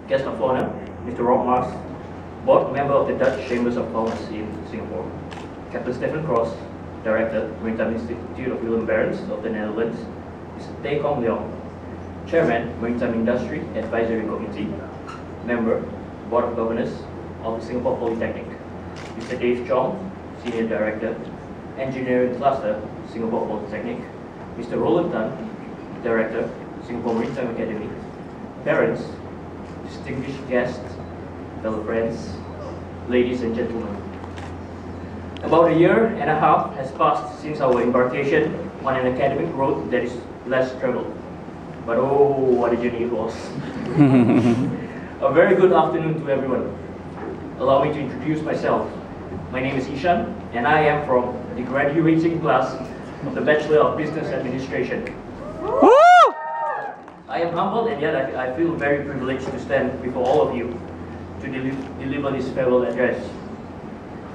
guest of honor, Mr. Rob Mars, board member of the Dutch Chambers of Commerce in Singapore, Captain Stephen Cross, Director, Maritime Institute of Willem Barents of the Netherlands, Mr. Tae Kong Leong, Chairman, Maritime Industry Advisory Committee, Member, Board of Governors of the Singapore Polytechnic, Mr. Dave Chong, Senior Director, Engineering Cluster, Singapore Polytechnic, Mr. Roland Tan, Director, Singapore Maritime Academy, parents, distinguished guests, fellow friends, ladies and gentlemen. About a year and a half has passed since our embarkation on an academic road that is less traveled. But oh, what a journey it was. A very good afternoon to everyone. Allow me to introduce myself. My name is Ishan, and I am from the graduating class of the Bachelor of Business Administration. I am humbled, and yet I feel very privileged to stand before all of you to deliver this farewell address.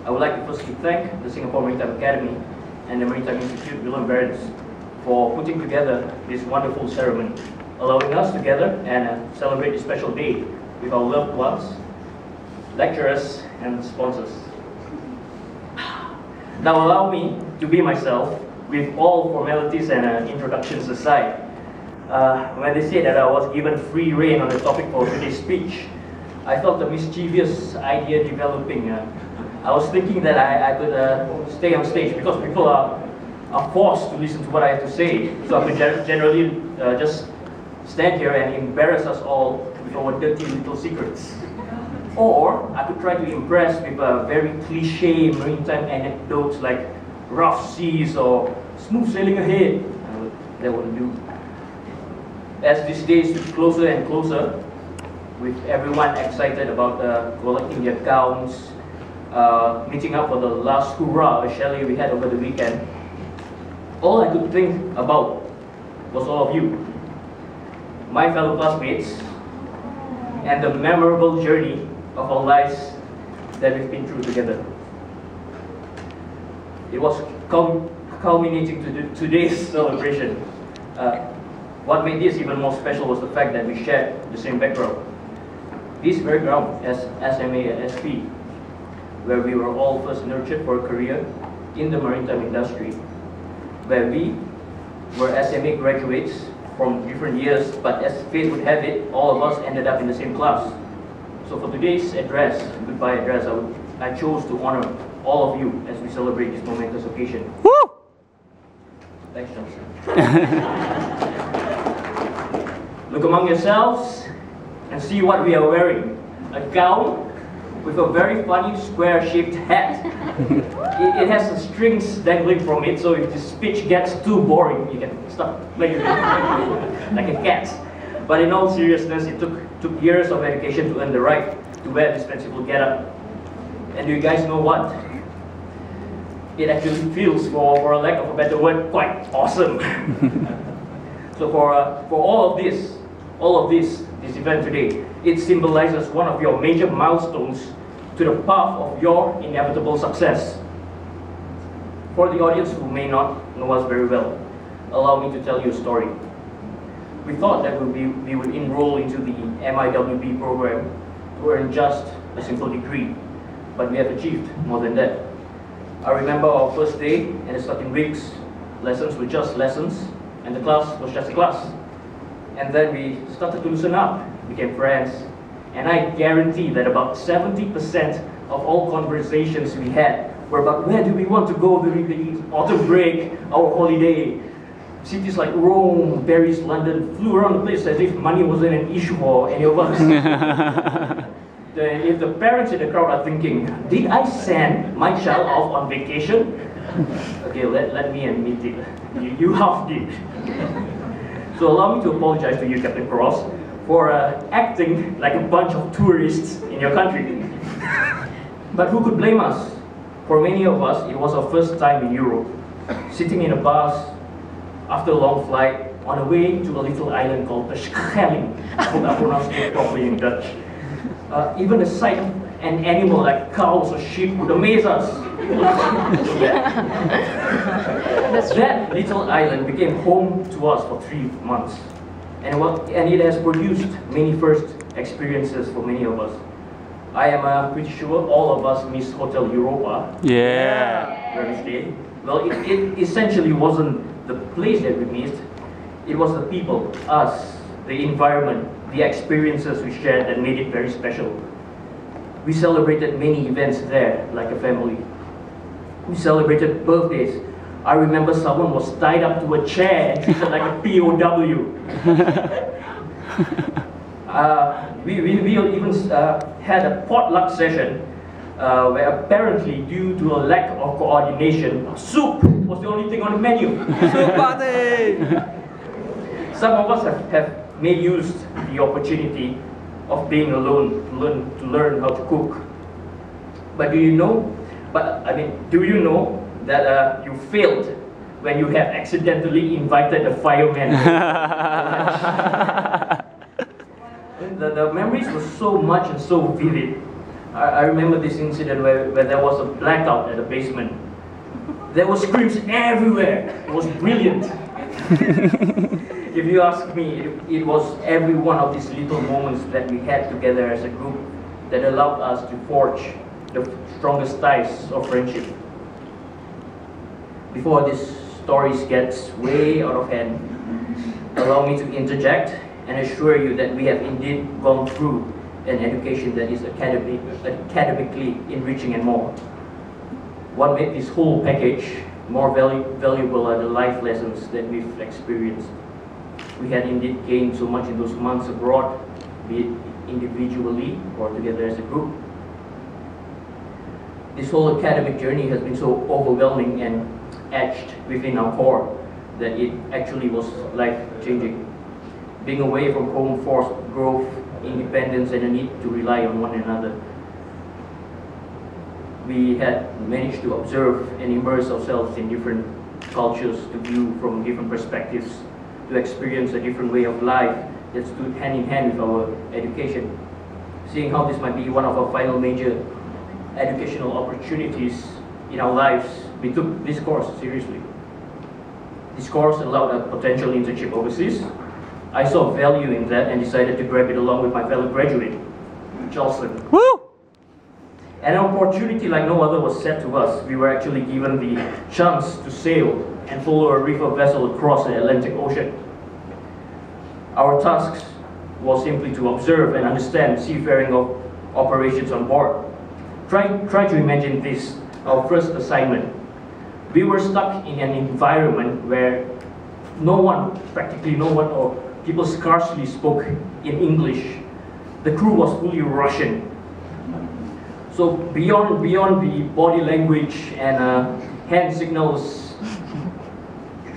I would like to firstly thank the Singapore Maritime Academy and the Maritime Institute Willem Barents for putting together this wonderful ceremony, allowing us to gather and celebrate this special day with our loved ones, lecturers, and sponsors. Now allow me to be myself with all formalities and introductions aside. When they said that I was given free rein on the topic for today's speech, I felt a mischievous idea developing. I was thinking that I could stay on stage because people are forced to listen to what I have to say. So I could generally just stand here and embarrass us all with our dirty little secrets. Or I could try to impress with very cliche maritime anecdotes like rough seas or smooth sailing ahead. That wouldn't do. As these days get closer and closer, with everyone excited about collecting their gowns, meeting up for the last hurrah, a chalet we had over the weekend, all I could think about was all of you, my fellow classmates, and the memorable journey of our lives that we've been through together. It was culminating to today's celebration. What made this even more special was the fact that we shared the same background. This background as SMA and SP, where we were all first nurtured for a career in the maritime industry, where we were SMA graduates from different years, but as fate would have it, all of us ended up in the same class. So for today's address, goodbye address, I chose to honor all of you as we celebrate this momentous occasion. Woo! Thanks, Johnson. Look among yourselves and see what we are wearing. A gown with a very funny square-shaped hat. It has the strings dangling from it, so if the speech gets too boring, you can stop playing with it like a cat. But in all seriousness, it took years of education to earn the right to wear this fanciful getup. And do you guys know what? It actually feels, for a lack of a better word, quite awesome. So for all of this event today, it symbolizes one of your major milestones to the path of your inevitable success. For the audience who may not know us very well, allow me to tell you a story. We thought that we would enroll into the MIWB program to earn just a simple degree, but we have achieved more than that. I remember our first day and the starting weeks, lessons were just lessons, and the class was just a class. And then we started to loosen up, became friends, and I guarantee that about 70% of all conversations we had were about where do we want to go during the autumn break, our holiday. Cities like Rome, Paris, London flew around the place as if money wasn't an issue for any of us. If the parents in the crowd are thinking, did I send my child off on vacation? Okay, let me admit it. You half did. So allow me to apologize to you, Captain Cross, for acting like a bunch of tourists in your country. But who could blame us? For many of us, it was our first time in Europe, sitting in a bus after a long flight on the way to a little island called Schelling. I hope I pronounced it properly in Dutch. Even the sight of an animal like cows or sheep would amaze us. That little island became home to us for 3 months, and it has produced many firsts experiences for many of us. I am pretty sure all of us miss Hotel Europa. Yeah. Where we stayed. Well, it essentially wasn't the place that we missed. It was the people, us, the environment, the experiences we shared that made it very special. We celebrated many events there like a family. We celebrated birthdays. I remember someone was tied up to a chair and treated like a POW. We even had a potluck session where apparently, due to a lack of coordination, soup was the only thing on the menu. Soup party! Some of us have made use of the opportunity of being alone to learn how to cook. But do you know that you failed when you have accidentally invited a fireman? The memories were so much and so vivid. I remember this incident where there was a blackout at the basement. There were screams everywhere. It was brilliant. If you ask me, it was every one of these little moments that we had together as a group that allowed us to forge the strongest ties of friendship. Before this story gets way out of hand, allow me to interject and assure you that we have indeed gone through an education that is academically enriching and more. What made this whole package more valuable are the life lessons that we've experienced. We had indeed gained so much in those months abroad, be it individually or together as a group. This whole academic journey has been so overwhelming and etched within our core that it actually was life-changing. Being away from home forced growth, independence, and a need to rely on one another. We had managed to observe and immerse ourselves in different cultures, to view from different perspectives, to experience a different way of life that stood hand in hand with our education. Seeing how this might be one of our final major educational opportunities in our lives, we took this course seriously. This course allowed a potential internship overseas. I saw value in that and decided to grab it along with my fellow graduate, Jocelyn. Woo! An opportunity like no other was set to us. We were actually given the chance to sail and follow a river vessel across the Atlantic Ocean. Our task was simply to observe and understand seafaring operations on board. Try to imagine this, our first assignment. We were stuck in an environment where practically no one, or people scarcely spoke in English. The crew was fully Russian. So beyond the body language and hand signals,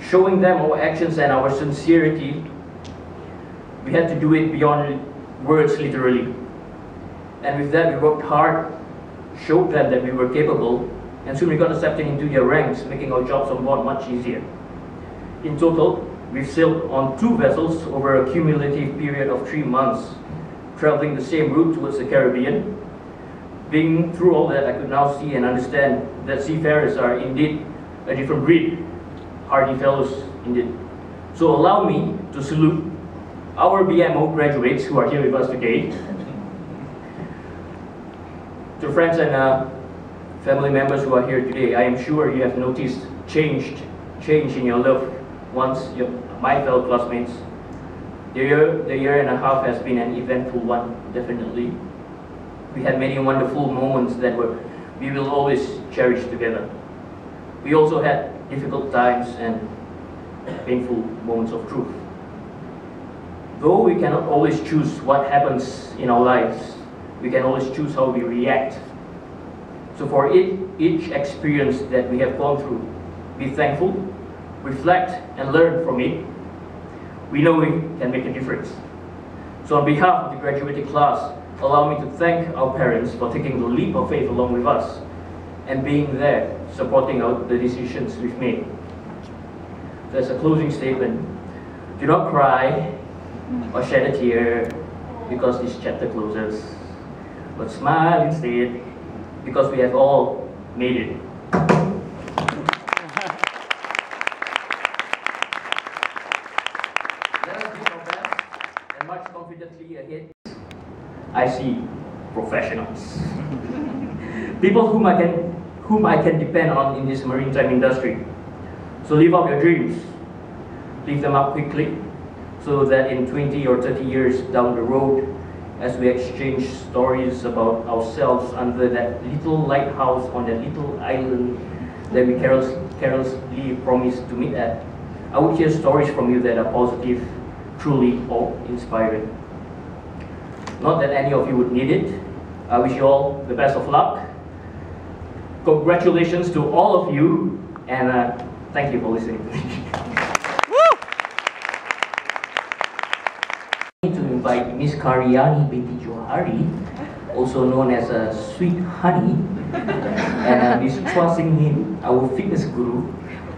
showing them our actions and our sincerity, we had to do it beyond words literally. And with that we worked hard, showed them that we were capable, and soon we got accepted into their ranks, making our jobs on board much easier. In total, we've sailed on 2 vessels over a cumulative period of 3 months, traveling the same route towards the Caribbean. Being through all that, I could now see and understand that seafarers are indeed a different breed, hardy fellows indeed. So allow me to salute our BMO graduates who are here with us today. To friends and family members who are here today, I am sure you have noticed change in your loved ones, my fellow classmates. The year and a half has been an eventful one, definitely. We had many wonderful moments that we will always cherish together. We also had difficult times and painful moments of truth. Though we cannot always choose what happens in our lives, we can always choose how we react. So for each experience that we have gone through, be thankful, reflect, and learn from it. We know we can make a difference. So on behalf of the graduating class, allow me to thank our parents for taking the leap of faith along with us and being there, supporting the decisions we've made. There's a closing statement. Do not cry or shed a tear because this chapter closes, but smile instead because we have all made it. Let us do our best and march confidently ahead I see professionals. People whom I can depend on in this maritime industry. So live up your dreams. Live them up quickly, so that in 20 or 30 years down the road, as we exchange stories about ourselves under that little lighthouse on that little island that we carelessly promised to meet at, I would hear stories from you that are positive, truly awe-inspiring. Not that any of you would need it. I wish you all the best of luck. Congratulations to all of you, and thank you for listening to me. To invite Miss Karyani binti Johari, also known as Sweet Honey, and Miss Chua Sing Hin, our fitness guru,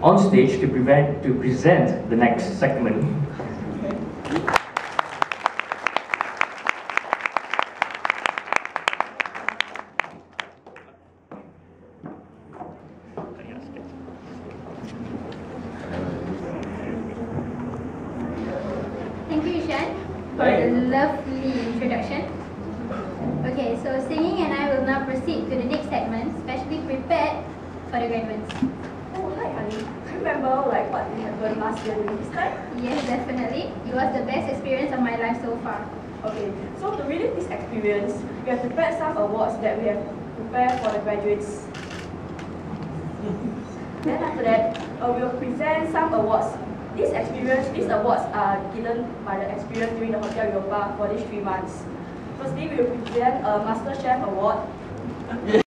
on stage to present the next segment. Thank you, Ishan, for the lovely introduction. Okay, so singing and I will now proceed to the next segment, specially prepared for the graduates. Oh, hi, honey. Remember what we happened last year during this time? Yes, definitely. It was the best experience of my life so far. Okay, so to relive this experience, we have prepared some awards that we have prepared for the graduates. Then after that, we will present some awards. These awards are given by the experience during the Hotel Europa for these 3 months. Firstly, we will present a Master Chef Award.